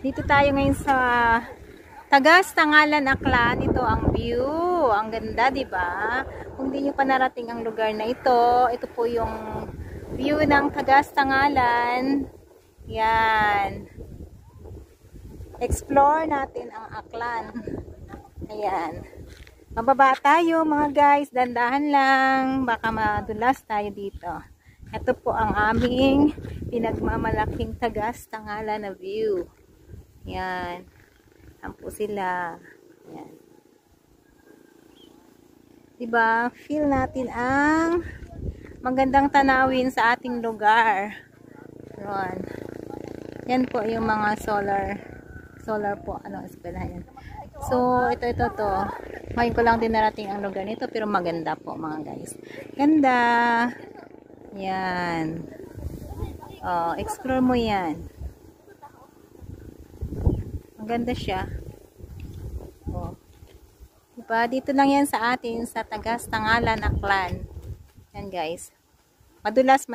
Dito tayo ngayon sa Tagas, Tangalan, Aklan. Ito ang view. Ang ganda, 'di ba? Kung di nyo pa narating ang lugar na ito po yung view ng Tagas, Tangalan. Yan. Explore natin ang Aklan. Ayan. Mababa tayo mga guys. Dandahan lang. Baka madulas tayo dito. Ito po ang aming pinagmamalaking Tagas, Tangalan na view. Yan. Yan po sila. Yan. Diba? Feel natin ang magandang tanawin sa ating lugar. Yan. Yan po yung mga solar po. Ano, eskwelahan yan. So, ito to. Ngayon ko lang din narating ang lugar nito, pero maganda po mga guys. Ganda. Yan. Oh, explore mo yan. Maganda siya. Oh. Diba? Dito lang yan sa atin, sa Tagas, Tangalan, Aklan. Yan guys. Madulas.